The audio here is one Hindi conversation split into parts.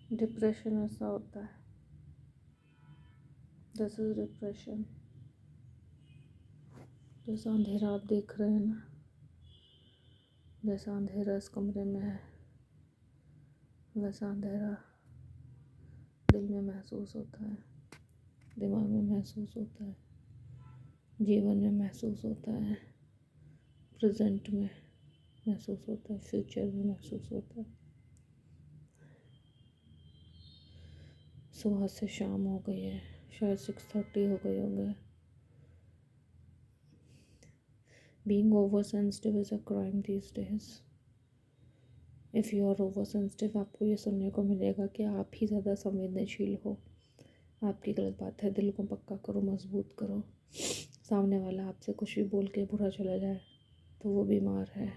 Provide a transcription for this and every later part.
डिप्रेशन ऐसा होता है, दिस इज डिप्रेशन। जैसा अंधेरा आप देख रहे हैं ना, जैसा अंधेरा इस कमरे में है, वैसा अंधेरा दिल में महसूस होता है, दिमाग में महसूस होता है, जीवन में महसूस होता है, प्रेजेंट में महसूस होता है, फ्यूचर में महसूस होता है। सुबह से शाम हो गई है, शायद 6:30 हो गई होंगे। Being oversensitive is a crime these days. If you are oversensitive, आपको ये सुनने को मिलेगा कि आप ही ज़्यादा संवेदनशील हो। आपकी गलत बात है, दिल को पक्का करो, मजबूत करो। सामने वाला आपसे कुछ भी बोल के बुरा चला जाए तो वो बीमार है,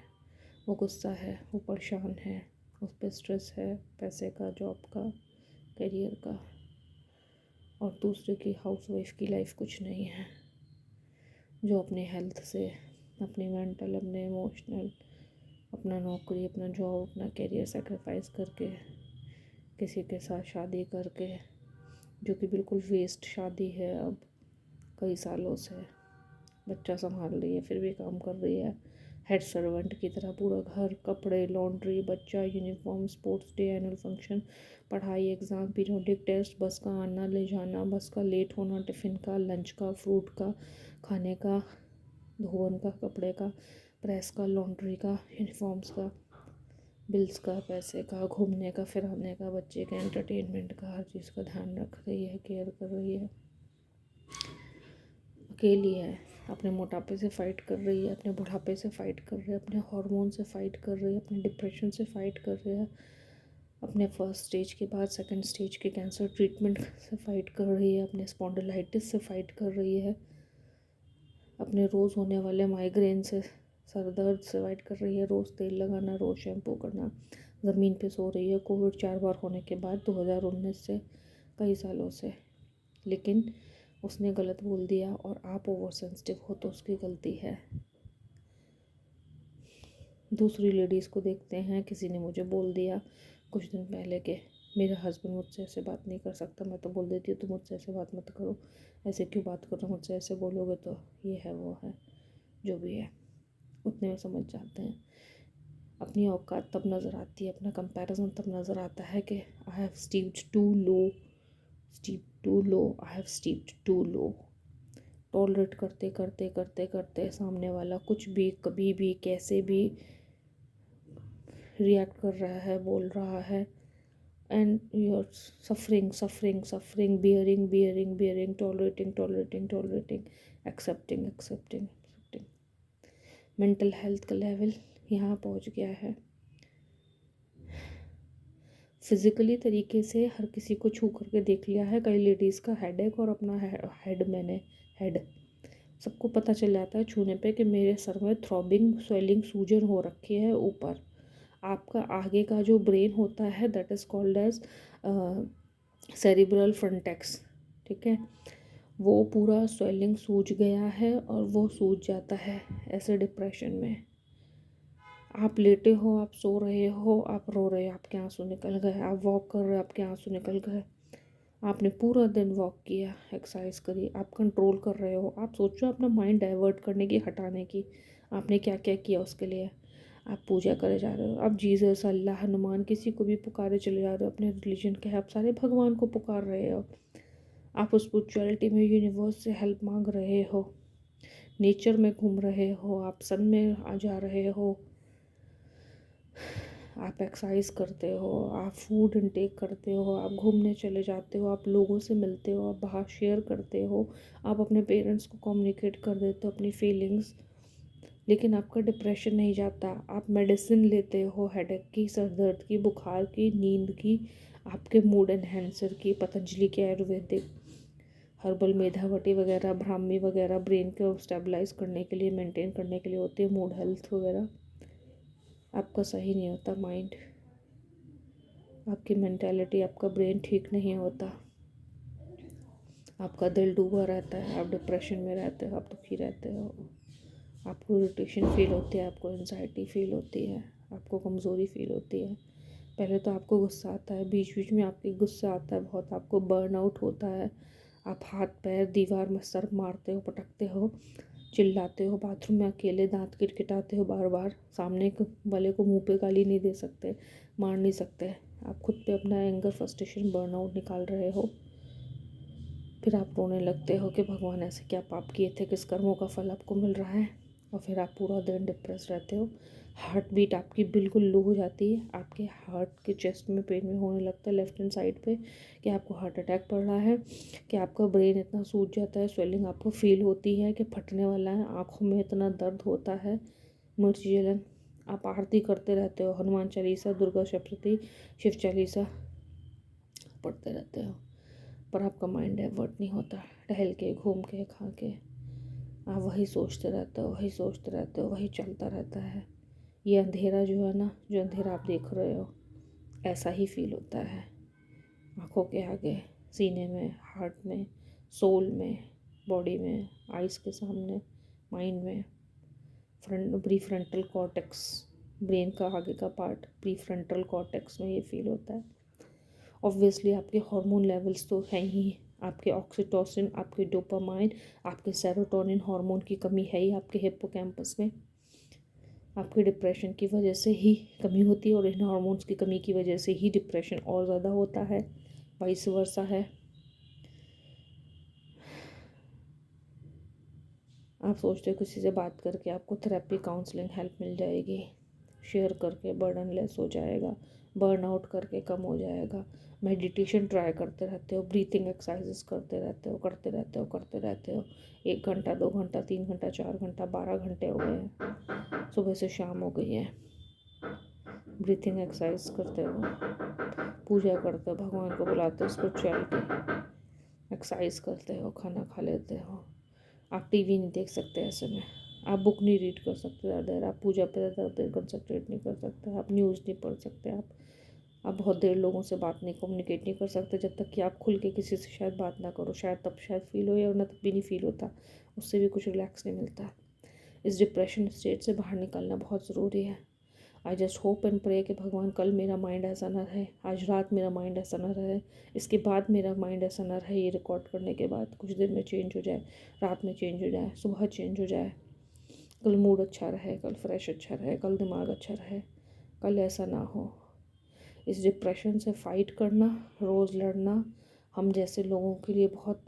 वो गुस्सा है, वो परेशान है, उस पर स्ट्रेस है, पैसे का, जॉब का, करियर का। और दूसरे की हाउसवाइफ की लाइफ कुछ नहीं है, जो अपने हेल्थ से, अपनी मेंटल, अपने इमोशनल, अपना नौकरी, अपना जॉब, अपना करियर सेक्रीफाइस करके किसी के साथ शादी करके, जो कि बिल्कुल वेस्ट शादी है, अब कई सालों से बच्चा संभाल रही है, फिर भी काम कर रही है हेड सर्वेंट की तरह। पूरा घर, कपड़े, लॉन्ड्री, बच्चा, uniform, sports day, annual function, पढ़ाई, एग्ज़ाम, पीरियोडिक टेस्ट, बस का आना ले जाना, बस का लेट होना, टिफ़िन का, लंच का, फ्रूट का, खाने का, धोवन का, कपड़े का, प्रेस का, लॉन्ड्री का, यूनिफॉर्म्स का, बिल्स का, पैसे का, घूमने का, फिराने का, बच्चे के एंटरटेनमेंट का, हर चीज़ का ध्यान रख रही है, केयर कर रही है। अकेली है, अपने मोटापे से फ़ाइट कर रही है, अपने बुढ़ापे से फ़ाइट कर रही है, अपने हार्मोन से फ़ाइट कर रही है, अपने डिप्रेशन से फ़ाइट कर रही है, अपने फर्स्ट स्टेज के बाद सेकंड स्टेज के कैंसर ट्रीटमेंट से फ़ाइट कर रही है, अपने स्पॉन्डिलाइटिस से फ़ाइट कर रही है, अपने रोज़ होने वाले माइग्रेन से, सर दर्द से फ़ाइट कर रही है, रोज़ तेल लगाना, रोज़ शैम्पू करना, ज़मीन पे सो रही है, कोविड 4 बार होने के बाद 2019 से, कई सालों से। लेकिन उसने गलत बोल दिया और आप ओवर सेंसिटिव हो तो उसकी गलती है। दूसरी लेडीज़ को देखते हैं, किसी ने मुझे बोल दिया कुछ दिन पहले कि मेरा हस्बैंड मुझसे ऐसे बात नहीं कर सकता, मैं तो बोल देती हूँ तुम मुझसे ऐसे बात मत करो, ऐसे क्यों बात करो मुझसे, ऐसे बोलोगे तो ये है वो है, जो भी है उतने में समझ जाते हैं। अपनी औकात तब नज़र आती है, अपना कंपैरिजन तब नज़र आता है कि I have steeped too low, I have steeped too low. Tolerate करते करते करते करते सामने वाला कुछ भी, कभी भी, कैसे भी रिएक्ट कर रहा है, बोल रहा है, and you are suffering suffering suffering, bearing bearing bearing, tolerating tolerating tolerating, accepting accepting accepting. Mental health का लेवल यहाँ पहुँच गया है। फिज़िकली तरीके से हर किसी को छू करके देख लिया है, कई लेडीज़ का हेडेक और अपना हेड सबको पता चल जाता है छूने पे कि मेरे सर में थ्रॉबिंग, स्वेलिंग, सूजन हो रखी है ऊपर। आपका आगे का जो ब्रेन होता है that is called as cerebral frontex, ठीक है, वो पूरा स्वेलिंग सूज गया है और वो सूज जाता है ऐसे डिप्रेशन में। आप लेटे हो, आप सो रहे हो, आप रो रहे हो, आपके आंसू निकल गए, आप वॉक कर रहे हो, आपके आंसू निकल गए, आपने पूरा दिन वॉक किया, एक्सरसाइज करी, आप कंट्रोल कर रहे हो, आप सोचो अपना माइंड डाइवर्ट करने की, हटाने की, आपने क्या क्या किया उसके लिए। आप पूजा करे जा रहे हो, आप जीसस, अल्लाह, हनुमान, किसी को भी पुकारे चले जा रहे हो, अपने रिलीजन के आप सारे भगवान को पुकार रहे हो, आप स्पिरिचुअलिटी में यूनिवर्स से हेल्प मांग रहे हो, नेचर में घूम रहे हो, आप सन में आ जा रहे हो, आप एक्सरसाइज करते हो, आप फूड इनटेक करते हो, आप घूमने चले जाते हो, आप लोगों से मिलते हो, आप बाहर शेयर करते हो, आप अपने पेरेंट्स को कम्युनिकेट कर देते हो अपनी फीलिंग्स। लेकिन आपका डिप्रेशन नहीं जाता। आप मेडिसिन लेते हो हेडेक की, सर दर्द की, बुखार की, नींद की, आपके मूड एनहेंसर की, पतंजलि के आयुर्वेदिक, हर्बल, मेधावटी वगैरह, ब्राह्मी वगैरह, ब्रेन को स्टेबलाइज करने के लिए, मेंटेन करने के लिए होती है, मूड हेल्थ वगैरह। आपका सही नहीं होता माइंड, आपकी मेंटालिटी, आपका ब्रेन ठीक नहीं होता, आपका दिल डूबा रहता है, आप डिप्रेशन में रहते हो, आप दुखी रहते हो, आपको इरिटेशन फील होती है, आपको एंजाइटी फील होती है, आपको कमज़ोरी फील होती है, पहले तो आपको गुस्सा आता है, बीच बीच में आपके गुस्सा आता है बहुत, आपको बर्नआउट होता है, आप हाथ पैर दीवार में सर मारते हो, पटकते हो, चिल्लाते हो, बाथरूम में अकेले दांत किटकिटाते हो बार बार, सामने वाले को मुंह पे गाली नहीं दे सकते, मार नहीं सकते, आप खुद पे अपना एंगर, फ्रस्ट्रेशन, बर्नआउट निकाल रहे हो। फिर आप रोने लगते हो कि भगवान ऐसे क्या पाप किए थे, किस कर्मों का फल आपको मिल रहा है। और फिर आप पूरा दिन डिप्रेस रहते हो, हार्ट बीट आपकी बिल्कुल लो हो जाती है, आपके हार्ट के चेस्ट में पेन में होने लगता है लेफ्ट हैंड साइड पे कि आपको हार्ट अटैक पड़ रहा है, कि आपका ब्रेन इतना सूज जाता है, स्वेलिंग आपको फील होती है कि फटने वाला है, आँखों में इतना दर्द होता है, मिर्ची जलन। आप आरती करते रहते हो, हनुमान चालीसा, दुर्गा सप्तशती, शिव चालीसा पढ़ते रहते हो, पर आपका माइंड डाइवर्ट नहीं होता, टहल के, घूम के, खा के आप वही सोचते रहते हो, वही सोचते रहते हो, वही चलता रहता है। ये अंधेरा जो है ना, जो अंधेरा आप देख रहे हो, ऐसा ही फील होता है आँखों के आगे, सीने में, हार्ट में, सोल में, बॉडी में, आइज़ के सामने, माइंड में, प्रीफ्रंटल कॉर्टेक्स, ब्रेन का आगे का पार्ट, प्रीफ्रंटल कॉर्टेक्स में ये फील होता है। ऑब्वियसली आपके हार्मोन लेवल्स तो हैं ही, आपके ऑक्सीटोसिन, आपके डोपामाइन, आपके सेरोटोनिन हार्मोन की कमी है ही आपके हिप्पोकैम्पस में। आपके डिप्रेशन की वजह से ही कमी होती है और इन हार्मोन्स की कमी की वजह से ही डिप्रेशन और ज़्यादा होता है, वाइस वर्सा है। आप सोचते हो किसी से बात करके आपको थेरेपी, काउंसलिंग, हेल्प मिल जाएगी, शेयर करके बर्डन लेस हो जाएगा, बर्नआउट करके कम हो जाएगा। मेडिटेशन ट्राई करते रहते हो, ब्रीथिंग एक्सरसाइजेस करते रहते हो, करते रहते हो, करते रहते हो, 1 घंटा, 2 घंटा, 3 घंटा, 4 घंटा, 12 घंटे हो गए हैं, सुबह से शाम हो गई है, ब्रीथिंग एक्सरसाइज करते हो, पूजा करते हो, भगवान को बुलाते हो, स्पिरिचुअलिटी एक्सरसाइज करते हो, खाना खा लेते हो, आप टीवी नहीं देख सकते ऐसे में, आप बुक नहीं रीड कर सकते ज़्यादा देर, आप पूजा पे ज़्यादा देर कंसंट्रेट नहीं कर सकते, आप न्यूज़ नहीं पढ़ सकते, आप बहुत देर लोगों से बात नहीं, कम्युनिकेट नहीं कर सकते जब तक कि आप खुल के किसी से शायद बात ना करो, शायद तब शायद फील हो, या ना तब भी नहीं फील होता, उससे भी कुछ रिलैक्स नहीं मिलता। इस डिप्रेशन स्टेट से बाहर निकलना बहुत ज़रूरी है। I just hope and pray कि भगवान कल मेरा माइंड ऐसा ना रहे, आज रात मेरा माइंड ऐसा ना रहे, इसके बाद मेरा माइंड ऐसा ना रहे, ये रिकॉर्ड करने के बाद कुछ दिन में चेंज हो जाए, रात में चेंज हो जाए, सुबह चेंज हो जाए, कल मूड अच्छा रहे, कल फ्रेश अच्छा रहे, कल दिमाग अच्छा रहे, कल ऐसा ना हो। इस डिप्रेशन से फ़ाइट करना, रोज़ लड़ना हम जैसे लोगों के लिए बहुत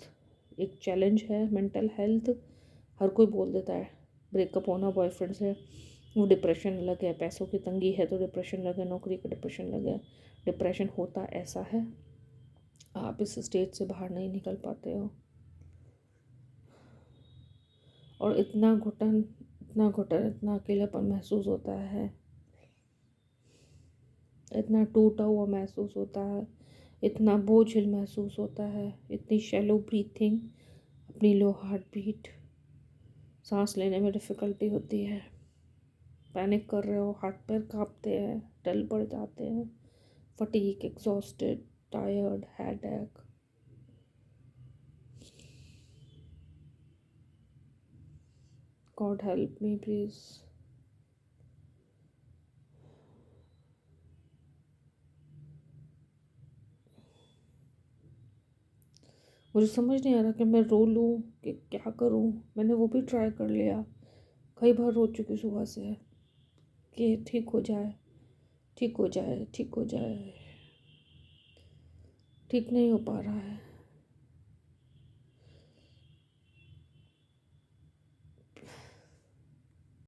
एक चैलेंज है। मेंटल हेल्थ हर कोई बोल देता है, ब्रेकअप होना बॉयफ्रेंड से वो डिप्रेशन अलग है, पैसों की तंगी है तो डिप्रेशन अलग है, नौकरी का डिप्रेशन अलग है। डिप्रेशन होता ऐसा है, आप इस स्टेज से बाहर नहीं निकल पाते हो, और इतना घुटन, इतना घुटन, इतना अकेलापन महसूस होता है, इतना टूटा हुआ महसूस होता है, इतना बोझिल महसूस होता है, इतनी शैलो ब्रीथिंग, अपनी लो हार्ट बीट, सांस लेने में डिफ़िकल्टी होती है, पैनिक कर रहे हो, हाथ पैर कांपते हैं, डल पड़ जाते हैं, fatigue, exhausted, tired, headache. God help me please. मुझे समझ नहीं आ रहा कि मैं रो लूँ कि क्या करूँ। मैंने वो भी ट्राई कर लिया, कई बार रो चुकी सुबह से कि ठीक हो जाए, ठीक हो जाए, ठीक हो जाए, ठीक नहीं हो पा रहा है।